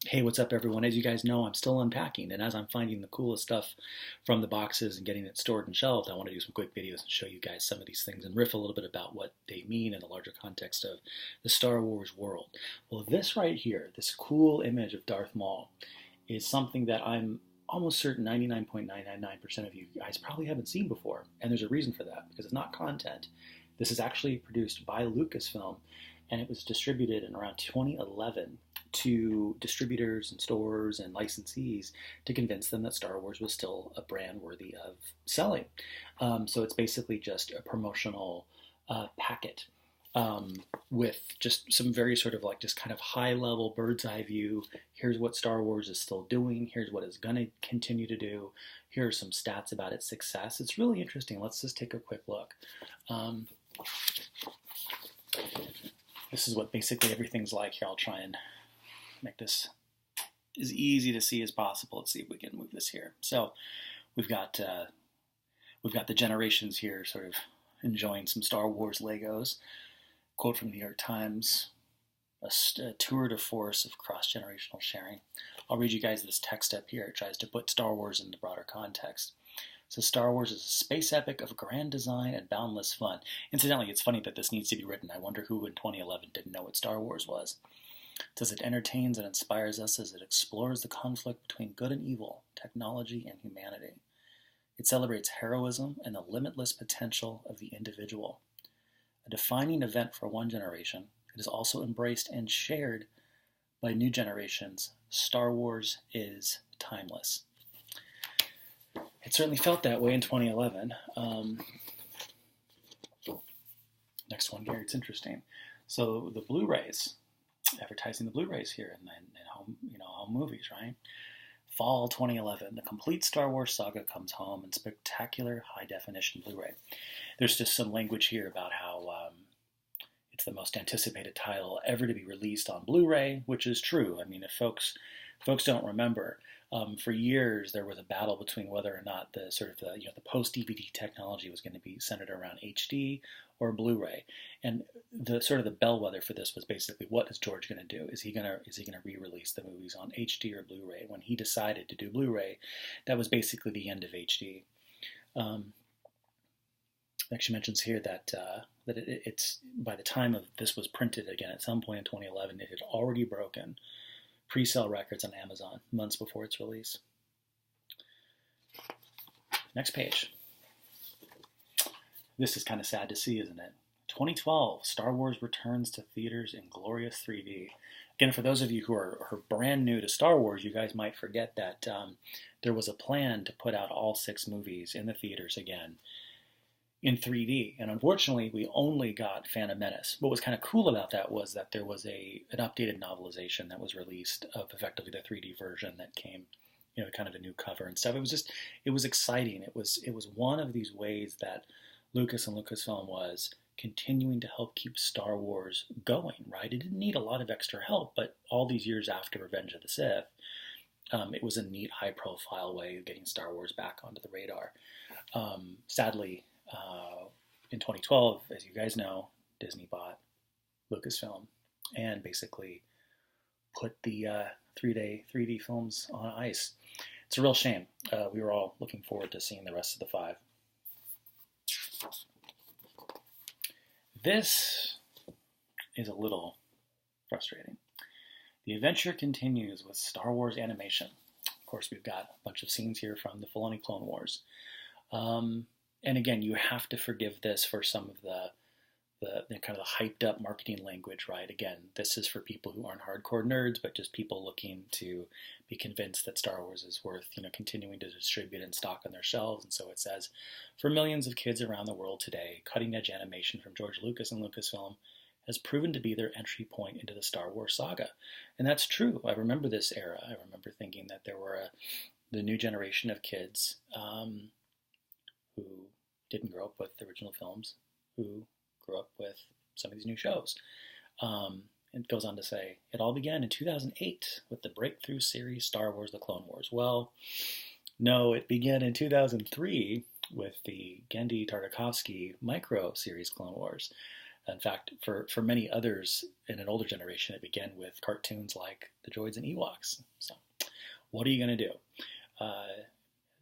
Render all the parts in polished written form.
Hey, what's up, everyone? As you guys know, I'm still unpacking, and as I'm finding the coolest stuff from the boxes and getting it stored and shelved, I want to do some quick videos and show you guys some of these things and riff a little bit about what they mean in the larger context of the Star Wars world. Well, this right here, this cool image of Darth Maul, is something that I'm almost certain 99.999% of you guys probably haven't seen before, and there's a reason for that, because it's not content. This is actually produced by Lucasfilm, and it was distributed in around 2011 to distributors and stores and licensees to convince them that Star Wars was still a brand worthy of selling. So it's basically just a promotional packet with just some very sort of like just kind of high level bird's eye view. Here's what Star Wars is still doing. Here's what it's going to continue to do. Here are some stats about its success. It's really interesting. Let's just take a quick look. This is what basically everything's like. Here, I'll try and make this as easy to see as possible. Let's see if we can move this here. So we've got the generations here sort of enjoying some Star Wars Legos. Quote from the New York Times, a tour de force of cross-generational sharing. I'll read you guys this text up here. It tries to put Star Wars in the broader context. So Star Wars is a space epic of grand design and boundless fun. Incidentally, it's funny that this needs to be written. I wonder who in 2011 didn't know what Star Wars was. It says it entertains and inspires us as it explores the conflict between good and evil, technology and humanity. It celebrates heroism and the limitless potential of the individual. A defining event for one generation, it is also embraced and shared by new generations. Star Wars is timeless. It certainly felt that way in 2011. Next one here, it's interesting. So the Blu-Rays, advertising the Blu-Rays here in home, home movies, right? Fall 2011, the complete Star Wars saga comes home in spectacular high-definition Blu-ray. There's just some language here about how it's the most anticipated title ever to be released on Blu-ray, which is true. I mean, if folks don't remember, for years there was a battle between whether or not the sort of the post-DVD technology was going to be centered around HD or Blu-ray, and the sort of the bellwether for this was basically, what is George going to do? Is he going to re-release the movies on HD or Blu-ray? When he decided to do Blu-ray, that was basically the end of HD. Actually mentions here that it's by the time of this was printed again at some point in 2011, it had already broken pre-sale records on Amazon months before its release. Next page. This is kind of sad to see, isn't it? 2012, Star Wars returns to theaters in glorious 3D. Again, for those of you who are brand new to Star Wars, you guys might forget that there was a plan to put out all 6 movies in the theaters again in 3D. And unfortunately, we only got Phantom Menace. What was kind of cool about that was that there was an updated novelization that was released of effectively the 3D version that came, kind of a new cover and stuff. It was exciting. It was one of these ways that Lucas and Lucasfilm was continuing to help keep Star Wars going, right? It didn't need a lot of extra help, but all these years after Revenge of the Sith, it was a neat, high-profile way of getting Star Wars back onto the radar. Sadly, in 2012, as you guys know, Disney bought Lucasfilm and basically put the 3D films on ice. It's a real shame. We were all looking forward to seeing the rest of the 5. This is a little frustrating. The adventure continues with Star Wars animation. Of course, we've got a bunch of scenes here from the Filoni Clone Wars. And again, you have to forgive this for some of the kind of the hyped up marketing language, right? Again, this is for people who aren't hardcore nerds, but just people looking to be convinced that Star Wars is worth, continuing to distribute and stock on their shelves. And so it says, for millions of kids around the world today, cutting edge animation from George Lucas and Lucasfilm has proven to be their entry point into the Star Wars saga. And that's true. I remember this era. I remember thinking that there were the new generation of kids who didn't grow up with the original films, who grew up with some of these new shows. It goes on to say, it all began in 2008 with the breakthrough series Star Wars: The Clone Wars. Well, no, it began in 2003 with the Genndy Tartakovsky micro series Clone Wars. In fact, for many others in an older generation, it began with cartoons like the Droids and Ewoks. So, what are you going to do?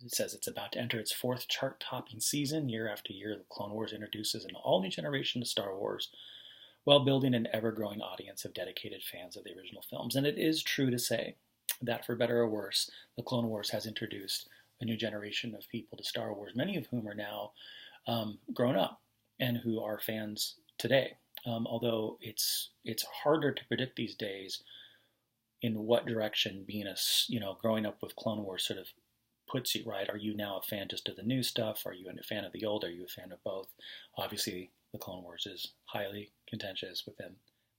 It says it's about to enter its fourth chart-topping season. Year after year, the Clone Wars introduces an all-new generation of Star Wars while building an ever-growing audience of dedicated fans of the original films. And it is true to say that, for better or worse, the Clone Wars has introduced a new generation of people to Star Wars, many of whom are now grown up and who are fans today. Although it's harder to predict these days in what direction growing up with Clone Wars sort of puts you, right? Are you now a fan just of the new stuff? Are you a fan of the old? Are you a fan of both? Obviously, the Clone Wars is highly contentious within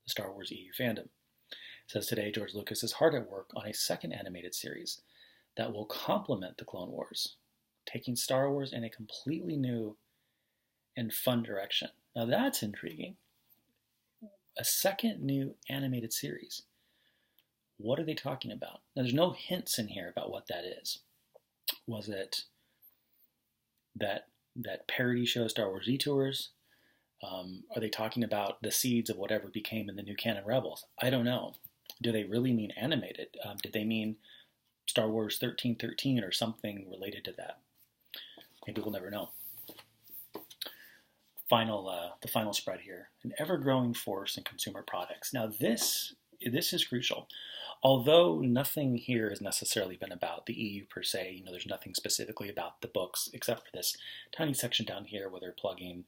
the Star Wars EU fandom. It says today George Lucas is hard at work on a second animated series that will complement the Clone Wars, taking Star Wars in a completely new and fun direction. Now that's intriguing. A second new animated series. What are they talking about? Now there's no hints in here about what that is. Was it that parody show Star Wars Detours? Are they talking about the seeds of whatever became in the new canon Rebels? I don't know. Do they really mean animated? Did they mean Star Wars 1313 or something related to that? Maybe we'll never know. The final spread here, an ever-growing force in consumer products. Now this is crucial. Although nothing here has necessarily been about the EU per se, there's nothing specifically about the books except for this tiny section down here where they're plugging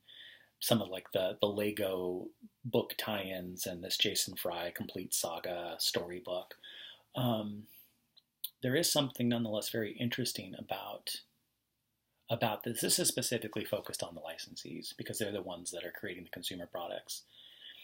some of like the Lego book tie-ins and this Jason Fry complete saga storybook. There is something nonetheless very interesting about this. This is specifically focused on the licensees because they're the ones that are creating the consumer products.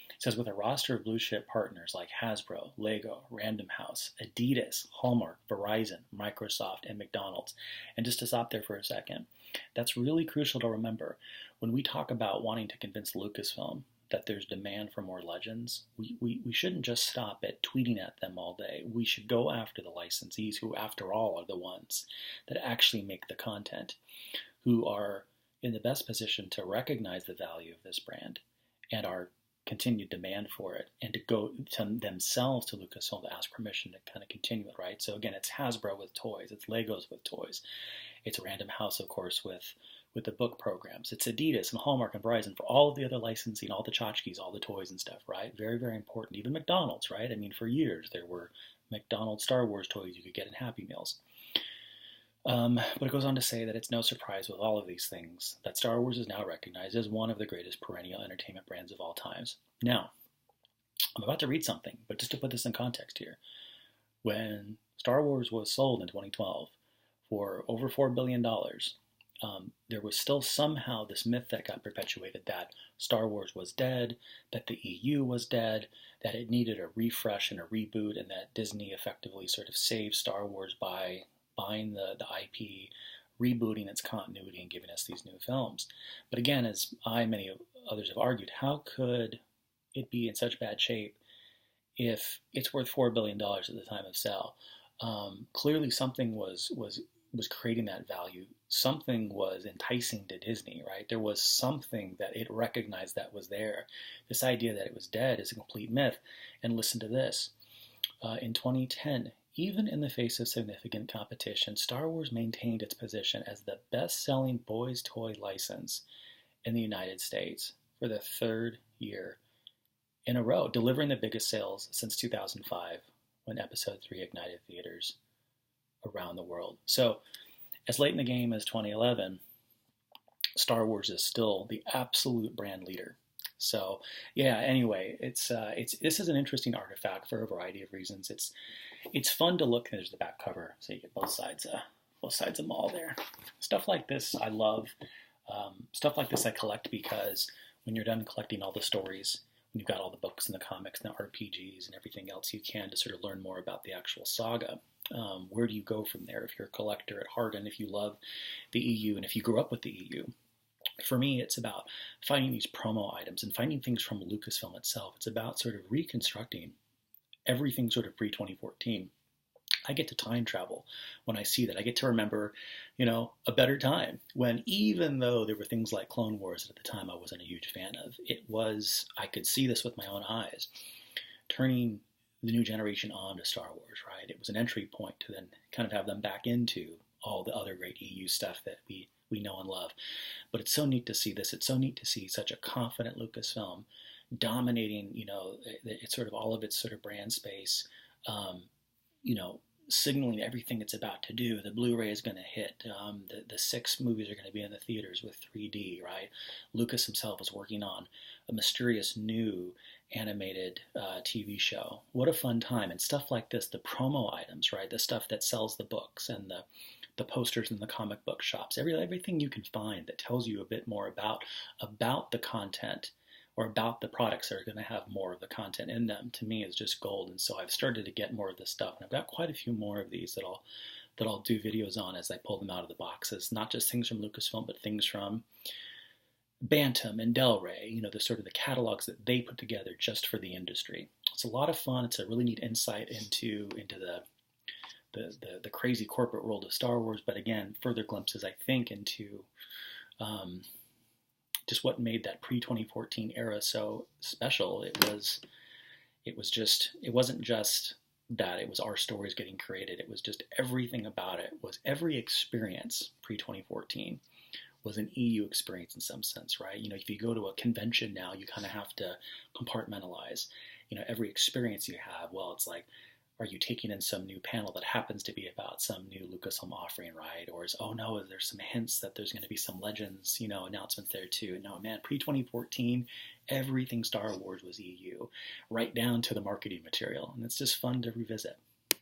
It says, with a roster of blue chip partners like Hasbro, Lego, Random House, Adidas, Hallmark, Verizon, Microsoft, and McDonald's. And just to stop there for a second, that's really crucial to remember. When we talk about wanting to convince Lucasfilm that there's demand for more legends, we shouldn't just stop at tweeting at them all day. We should go after the licensees who, after all, are the ones that actually make the content, who are in the best position to recognize the value of this brand and our continued demand for it, and to go to themselves to Lucasfilm to ask permission to kind of continue it, right? So again, it's Hasbro with toys, it's Legos with toys, it's Random House, of course, with the book programs, it's Adidas and Hallmark and Verizon for all of the other licensing, all the tchotchkes, all the toys and stuff, right? Very, very important. Even McDonald's, right? I mean, for years there were McDonald's Star Wars toys you could get in Happy Meals. But it goes on to say that it's no surprise with all of these things that Star Wars is now recognized as one of the greatest perennial entertainment brands of all times. Now, I'm about to read something, but just to put this in context here, when Star Wars was sold in 2012 for over $4 billion, there was still somehow this myth that got perpetuated that Star Wars was dead, that the EU was dead, that it needed a refresh and a reboot, and that Disney effectively sort of saved Star Wars by buying the IP, rebooting its continuity, and giving us these new films. But again, as many others have argued, how could it be in such bad shape if it's worth $4 billion at the time of sale? Clearly something was creating that value. Something was enticing to Disney, right? There was something that it recognized that was there. This idea that it was dead is a complete myth. And listen to this. In 2010, even in the face of significant competition, Star Wars maintained its position as the best-selling boys' toy license in the United States for the third year in a row, delivering the biggest sales since 2005 when Episode 3 ignited theaters around the world. So, as late in the game as 2011, Star Wars is still the absolute brand leader. So, yeah, anyway, this is an interesting artifact for a variety of reasons. It's fun to look. There's the back cover, so you get both sides of them all there. Stuff like this I love. Stuff like this I collect because when you're done collecting all the stories, when you've got all the books and the comics and the RPGs and everything else you can to sort of learn more about the actual saga, where do you go from there if you're a collector at heart and if you love the EU and if you grew up with the EU? For me, it's about finding these promo items and finding things from Lucasfilm itself. It's about sort of reconstructing everything sort of pre-2014 I get to time travel when I see that. I get to remember, a better time when, even though there were things like Clone Wars that at the time I wasn't a huge fan of, I could see this with my own eyes, turning the new generation on to Star Wars, right? It was an entry point to then kind of have them back into all the other great EU stuff that we know and love. But it's so neat to see this. It's so neat to see such a confident Lucasfilm dominating, it's sort of all of its sort of brand space, you know, signaling everything it's about to do. The Blu-ray is going to hit. The 6 movies are going to be in the theaters with 3D, right? Lucas himself is working on a mysterious new animated TV show. What a fun time. And stuff like this, the promo items, right? The stuff that sells the books and the posters in the comic book shops. Everything you can find that tells you a bit more about the content or about the products that are going to have more of the content in them, to me is just gold. And so I've started to get more of this stuff, and I've got quite a few more of these that I'll do videos on as I pull them out of the boxes. Not just things from Lucasfilm, but things from Bantam and Del Rey, the sort of the catalogs that they put together just for the industry. It's a lot of fun. It's a really neat insight into the crazy corporate world of Star Wars, but again, further glimpses, I think, into just what made that pre-2014 era so special. It wasn't just that it was our stories getting created. It was just everything about it. Was every experience pre-2014 was an EU experience in some sense, right? If you go to a convention now, you kind of have to compartmentalize. Every experience you have, well, it's like, are you taking in some new panel that happens to be about some new Lucasfilm offering, right? Or there's some hints that there's going to be some Legends, announcements there too. No, man, pre-2014, everything Star Wars was EU, right down to the marketing material. And it's just fun to revisit.